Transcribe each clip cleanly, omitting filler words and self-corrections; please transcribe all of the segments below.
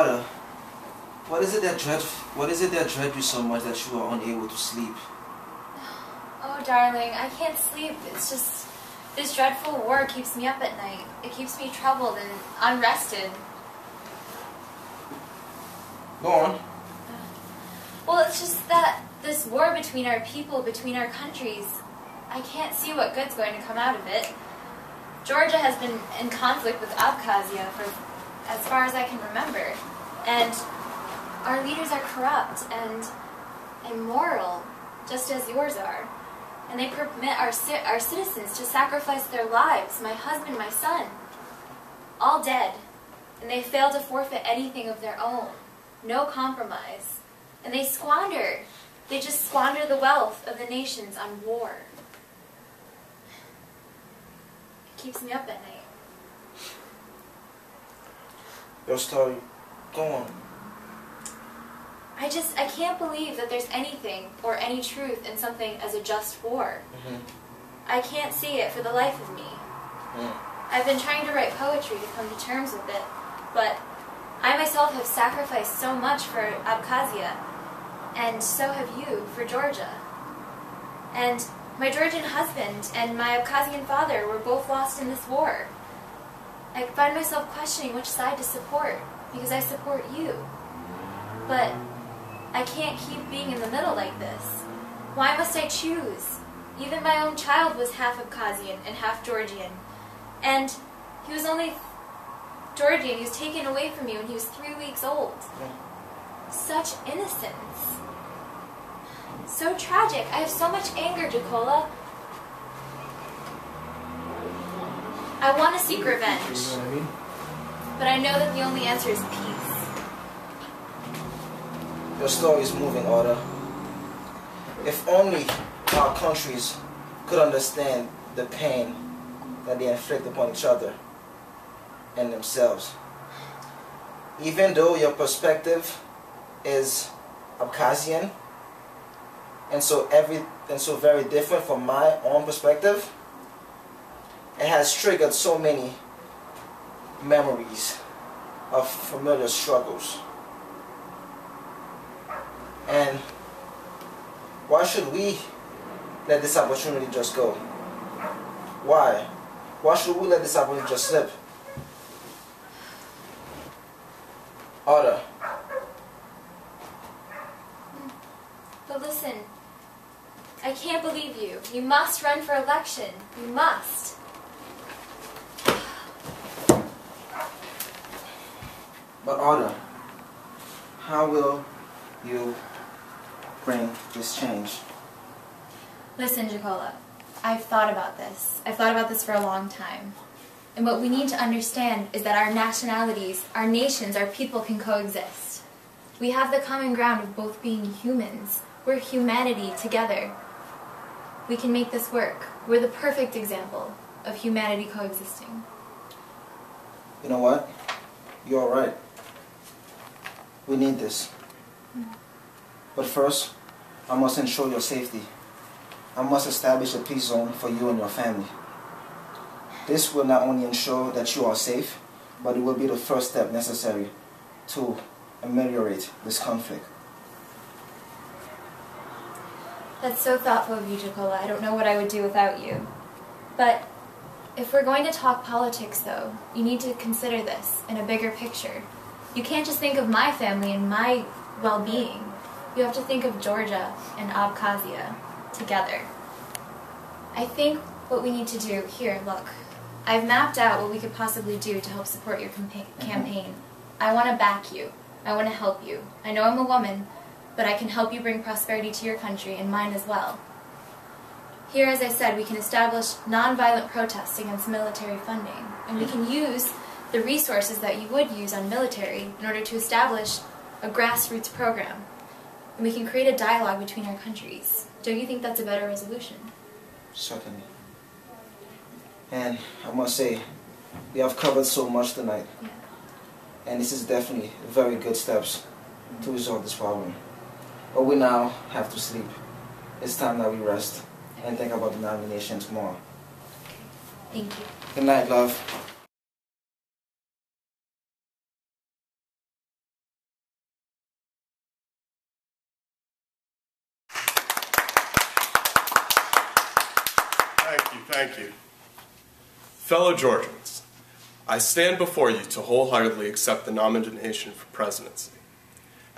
Arda, what is it that dread you so much that you are unable to sleep? Oh, darling, I can't sleep. It's just this dreadful war keeps me up at night. It keeps me troubled and unrested. Go on. Well, it's just that this war between our people, between our countries, I can't see what good's going to come out of it. Georgia has been in conflict with Abkhazia for as far as I can remember. And our leaders are corrupt and immoral, just as yours are. And they permit our citizens to sacrifice their lives, my husband, my son, all dead. And they fail to forfeit anything of their own. No compromise. And they just squander the wealth of the nations on war. It keeps me up at night. Your story, go on. I can't believe that there's anything or any truth in something as a just war. I can't see it for the life of me. I've been trying to write poetry to come to terms with it, but I myself have sacrificed so much for Abkhazia, and so have you for Georgia. And my Georgian husband and my Abkhazian father were both lost in this war. I find myself questioning which side to support, because I support you. But I can't keep being in the middle like this. Why must I choose? Even my own child was half Abkhazian and half Georgian. And he was only Georgian. He was taken away from me when he was 3 weeks old. Such innocence. So tragic. I have so much anger, Jacola. I want to seek revenge. You know what I mean? But I know that the only answer is peace. Your story is moving, Arda. If only our countries could understand the pain that they inflict upon each other and themselves. Even though your perspective is Abkhazian and so very different from my own perspective, it has triggered so many memories of familiar struggles. And why should we let this opportunity just go? Why? Why should we let this opportunity just slip? Arda. But listen, I can't believe you. You must run for election. You must. But Arda, how will you bring this change? Listen, Jacola, I've thought about this. I've thought about this for a long time. And what we need to understand is that our nationalities, our nations, our people can coexist. We have the common ground of both being humans. We're humanity together. We can make this work. We're the perfect example of humanity coexisting. You know what? You're right. We need this. But first, I must ensure your safety. I must establish a peace zone for you and your family. This will not only ensure that you are safe, but it will be the first step necessary to ameliorate this conflict. That's so thoughtful of you, Jacola. I don't know what I would do without you. But if we're going to talk politics, though, you need to consider this in a bigger picture. You can't just think of my family and my well-being. You have to think of Georgia and Abkhazia together. I think what we need to do here, look, I've mapped out what we could possibly do to help support your campaign. I want to back you. I want to help you. I know I'm a woman, but I can help you bring prosperity to your country and mine as well. Here, as I said, we can establish nonviolent protests against military funding, and we can use the resources that you would use on military in order to establish a grassroots program. And we can create a dialogue between our countries. Don't you think that's a better resolution? Certainly. And I must say, we have covered so much tonight. Yeah. And this is definitely very good steps to resolve this problem. But we now have to sleep. It's time that we rest and think about the nomination tomorrow. Thank you. Good night, love. Thank you. Fellow Georgians, I stand before you to wholeheartedly accept the nomination for presidency.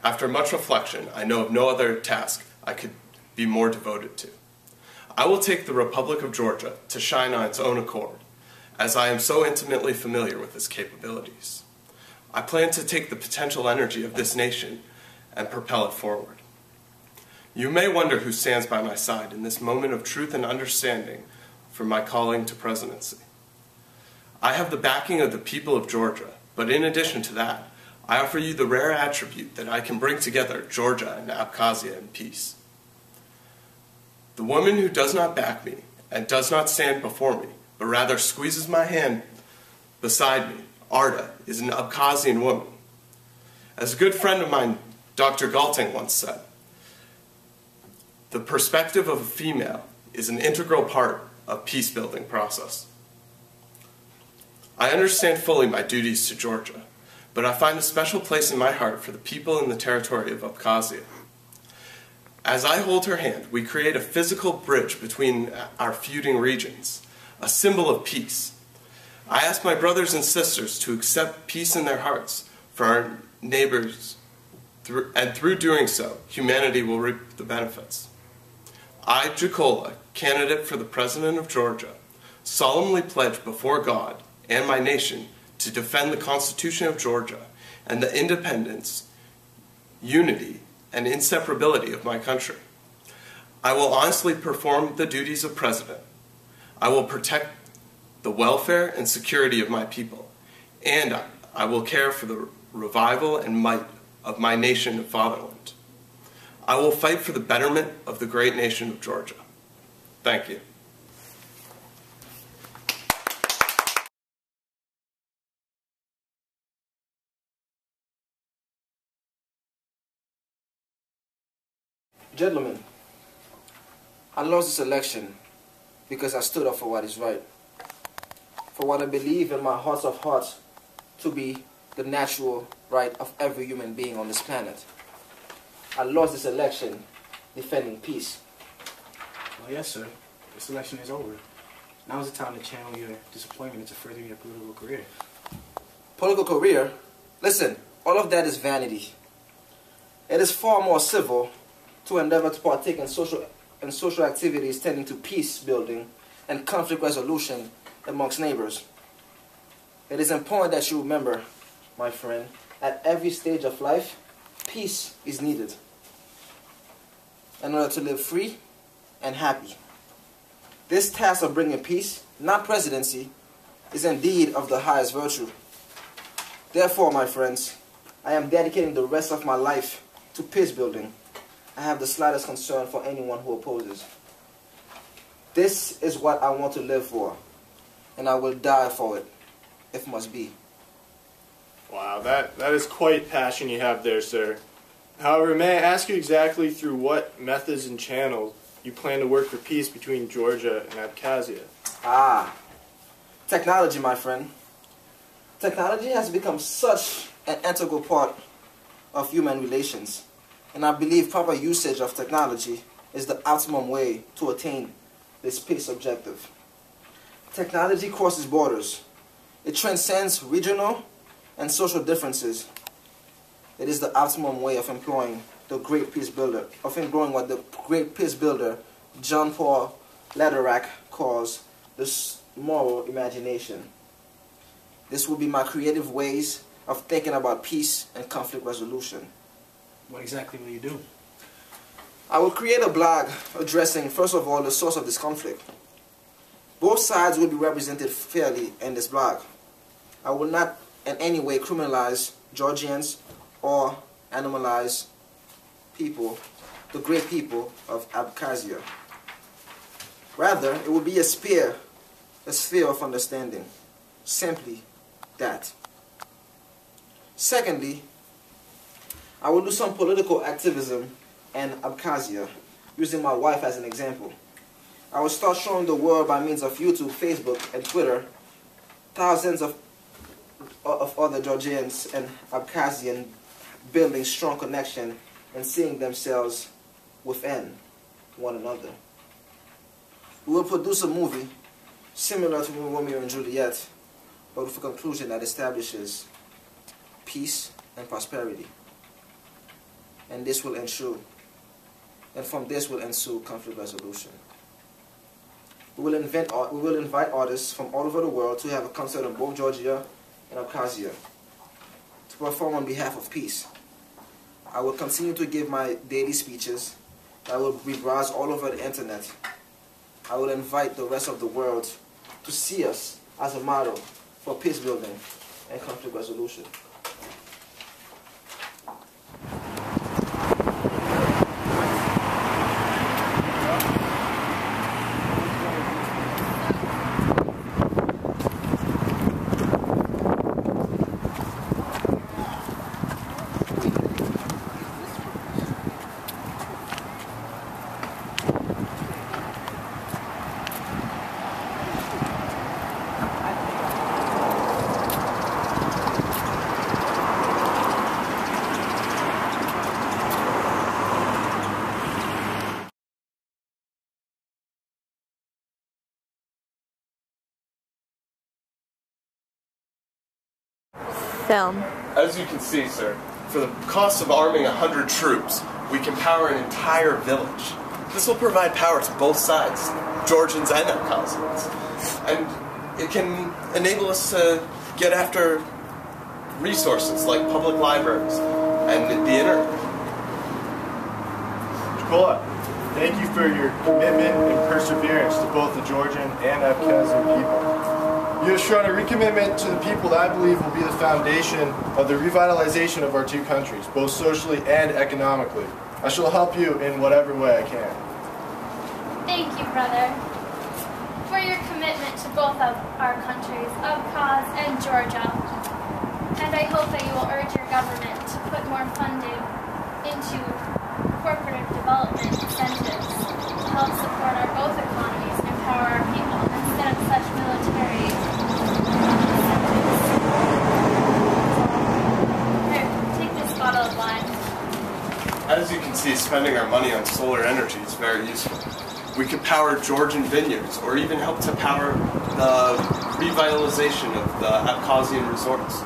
After much reflection, I know of no other task I could be more devoted to. I will take the Republic of Georgia to shine on its own accord, as I am so intimately familiar with its capabilities. I plan to take the potential energy of this nation and propel it forward. You may wonder who stands by my side in this moment of truth and understanding for my calling to presidency. I have the backing of the people of Georgia, but in addition to that, I offer you the rare attribute that I can bring together Georgia and Abkhazia in peace. The woman who does not back me and does not stand before me, but rather squeezes my hand beside me, Arda, is an Abkhazian woman. As a good friend of mine, Dr. Galting, once said, the perspective of a female is an integral part of peace-building process. I understand fully my duties to Georgia, but I find a special place in my heart for the people in the territory of Abkhazia. As I hold her hand, we create a physical bridge between our feuding regions, a symbol of peace. I ask my brothers and sisters to accept peace in their hearts for our neighbors, and through doing so, humanity will reap the benefits. I, Jacola, candidate for the President of Georgia, solemnly pledge before God and my nation to defend the Constitution of Georgia and the independence, unity, and inseparability of my country. I will honestly perform the duties of President. I will protect the welfare and security of my people, and I will care for the revival and might of my nation and fatherland. I will fight for the betterment of the great nation of Georgia. Thank you. Gentlemen, I lost this election because I stood up for what is right, for what I believe in my heart of hearts to be the natural right of every human being on this planet. I lost this election defending peace. Well, yes, sir. This election is over. Now is the time to channel your disappointment into furthering your political career. Political career? Listen, all of that is vanity. It is far more civil to endeavor to partake in social activities tending to peace building and conflict resolution amongst neighbors. It is important that you remember, my friend, at every stage of life, peace is needed in order to live free and happy. This task of bringing peace, not presidency, is indeed of the highest virtue. Therefore, my friends, I am dedicating the rest of my life to peace building. I have the slightest concern for anyone who opposes. This is what I want to live for, and I will die for it, if must be. Wow, that is quite passion you have there, sir. However, may I ask you exactly through what methods and channels you plan to work for peace between Georgia and Abkhazia? Technology, my friend. Technology has become such an integral part of human relations, and I believe proper usage of technology is the optimum way to attain this peace objective. Technology crosses borders. It transcends regional and social differences. It is the optimum way of employing the great peace builder, what the great peace builder John Paul Lederach calls the moral imagination. This will be my creative ways of thinking about peace and conflict resolution. What exactly will you do? I will create a blog addressing, first of all, the source of this conflict. Both sides will be represented fairly in this blog. I will not in any way criminalize Georgians or animalize people, the great people of Abkhazia. Rather, it will be a sphere of understanding. Simply that. Secondly, I will do some political activism in Abkhazia, using my wife as an example. I will start showing the world by means of YouTube, Facebook, and Twitter thousands of other Georgians and Abkhazian building strong connection and seeing themselves within one another. We will produce a movie similar to Romeo and Juliet, but with a conclusion that establishes peace and prosperity. And this will ensue, and from this will ensue conflict resolution. We will invite artists from all over the world to have a concert in both Georgia and Abkhazia to perform on behalf of peace. I will continue to give my daily speeches that will be browsed all over the internet. I will invite the rest of the world to see us as a model for peace building and conflict resolution. Film. As you can see, sir, for the cost of arming 100 troops, we can power an entire village. This will provide power to both sides, Georgians and Abkhazians. And it can enable us to get after resources like public libraries and the internet. Jakola, thank you for your commitment and perseverance to both the Georgian and Abkhazian people. You have shown a recommitment to the people that I believe will be the foundation of the revitalization of our two countries, both socially and economically. I shall help you in whatever way I can. Thank you, brother, for your commitment to both of our countries, Abkhaz and Georgia. And I hope that you will urge your government to put more funding into corporate development incentives to help support our both economies and empower our people instead of such military incentives. Here, take this bottle of wine. As you can see, spending our money on solar energy is very useful. We could power Georgian vineyards, or even help to power the revitalization of the Abkhazian resorts.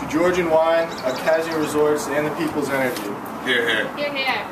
To Georgian wine, Abkhazian resorts, and the people's energy. Here, here. Here, here.